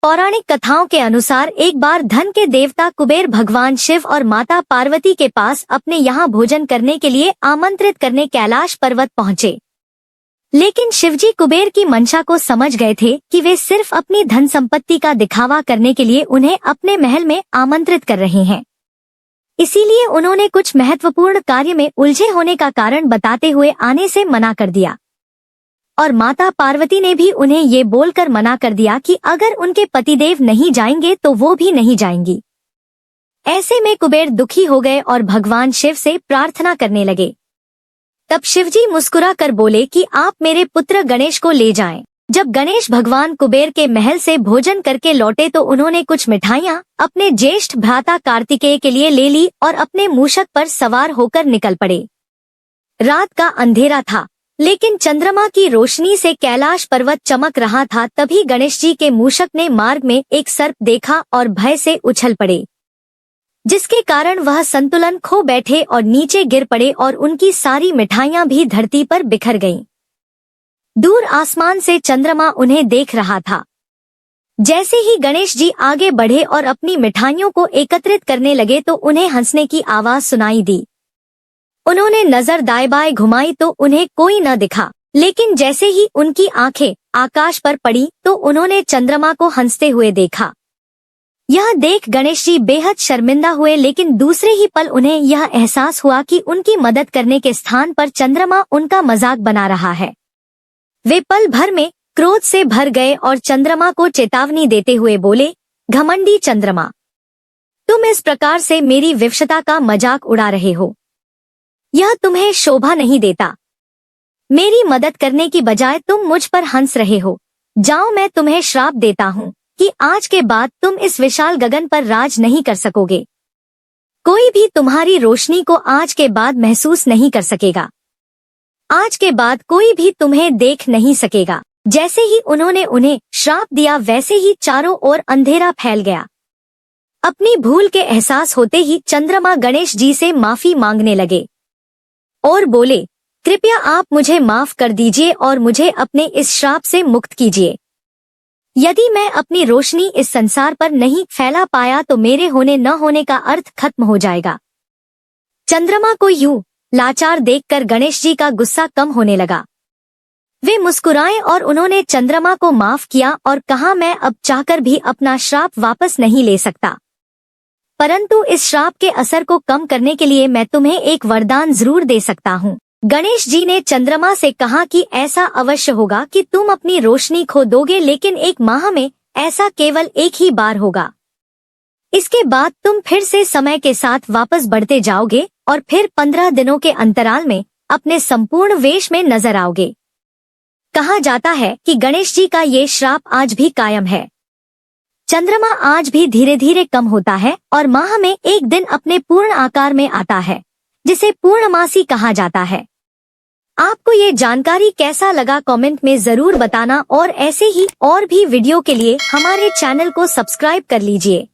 पौराणिक कथाओं के अनुसार एक बार धन के देवता कुबेर भगवान शिव और माता पार्वती के पास अपने यहाँ भोजन करने के लिए आमंत्रित करने कैलाश पर्वत पहुँचे। लेकिन शिवजी कुबेर की मंशा को समझ गए थे कि वे सिर्फ अपनी धन संपत्ति का दिखावा करने के लिए उन्हें अपने महल में आमंत्रित कर रहे हैं। इसीलिए उन्होंने कुछ महत्वपूर्ण कार्य में उलझे होने का कारण बताते हुए आने से मना कर दिया। और माता पार्वती ने भी उन्हें ये बोलकर मना कर दिया कि अगर उनके पतिदेव नहीं जाएंगे तो वो भी नहीं जाएंगी। ऐसे में कुबेर दुखी हो गए और भगवान शिव से प्रार्थना करने लगे। तब शिवजी मुस्कुरा कर बोले कि आप मेरे पुत्र गणेश को ले जाएं। जब गणेश भगवान कुबेर के महल से भोजन करके लौटे तो उन्होंने कुछ मिठाइयाँ अपने ज्येष्ठ भ्राता कार्तिकेय के लिए ले ली और अपने मूषक पर सवार होकर निकल पड़े। रात का अंधेरा था, लेकिन चंद्रमा की रोशनी से कैलाश पर्वत चमक रहा था। तभी गणेश जी के मूषक ने मार्ग में एक सर्प देखा और भय से उछल पड़े, जिसके कारण वह संतुलन खो बैठे और नीचे गिर पड़े और उनकी सारी मिठाइयां भी धरती पर बिखर गईं। दूर आसमान से चंद्रमा उन्हें देख रहा था। जैसे ही गणेश जी आगे बढ़े और अपनी मिठाइयों को एकत्रित करने लगे तो उन्हें हंसने की आवाज सुनाई दी। उन्होंने नजर दाएं बाएं घुमाई तो उन्हें कोई न दिखा, लेकिन जैसे ही उनकी आंखें आकाश पर पड़ी तो उन्होंने चंद्रमा को हंसते हुए देखा। यह देख गणेश जी बेहद शर्मिंदा हुए, लेकिन दूसरे ही पल उन्हें यह एहसास हुआ कि उनकी मदद करने के स्थान पर चंद्रमा उनका मजाक बना रहा है। वे पल भर में क्रोध से भर गए और चंद्रमा को चेतावनी देते हुए बोले, घमंडी चंद्रमा, तुम इस प्रकार से मेरी विवशता का मजाक उड़ा रहे हो। यह तुम्हें शोभा नहीं देता। मेरी मदद करने की बजाय तुम मुझ पर हंस रहे हो। जाओ, मैं तुम्हें श्राप देता हूँ कि आज के बाद तुम इस विशाल गगन पर राज नहीं कर सकोगे। कोई भी तुम्हारी रोशनी को आज के बाद महसूस नहीं कर सकेगा। आज के बाद कोई भी तुम्हें देख नहीं सकेगा। जैसे ही उन्होंने उन्हें श्राप दिया वैसे ही चारों ओर अंधेरा फैल गया। अपनी भूल के एहसास होते ही चंद्रमा गणेश जी से माफी मांगने लगे और बोले, कृपया आप मुझे माफ कर दीजिए और मुझे अपने इस श्राप से मुक्त कीजिए। यदि मैं अपनी रोशनी इस संसार पर नहीं फैला पाया तो मेरे होने न होने का अर्थ खत्म हो जाएगा। चंद्रमा को यूं लाचार देखकर गणेश जी का गुस्सा कम होने लगा। वे मुस्कुराए और उन्होंने चंद्रमा को माफ किया और कहा, मैं अब चाहकर भी अपना श्राप वापस नहीं ले सकता, परंतु इस श्राप के असर को कम करने के लिए मैं तुम्हें एक वरदान जरूर दे सकता हूँ। गणेश जी ने चंद्रमा से कहा कि ऐसा अवश्य होगा कि तुम अपनी रोशनी खो दोगे, लेकिन 1 माह में ऐसा केवल एक ही बार होगा। इसके बाद तुम फिर से समय के साथ वापस बढ़ते जाओगे और फिर 15 दिनों के अंतराल में अपने संपूर्ण वेश में नजर आओगे। कहा जाता है कि गणेश जी का ये श्राप आज भी कायम है। चंद्रमा आज भी धीरे धीरे कम होता है और माह में एक दिन अपने पूर्ण आकार में आता है, जिसे पूर्णमासी कहा जाता है। आपको ये जानकारी कैसा लगा कमेंट में जरूर बताना और ऐसे ही और भी वीडियो के लिए हमारे चैनल को सब्सक्राइब कर लीजिए।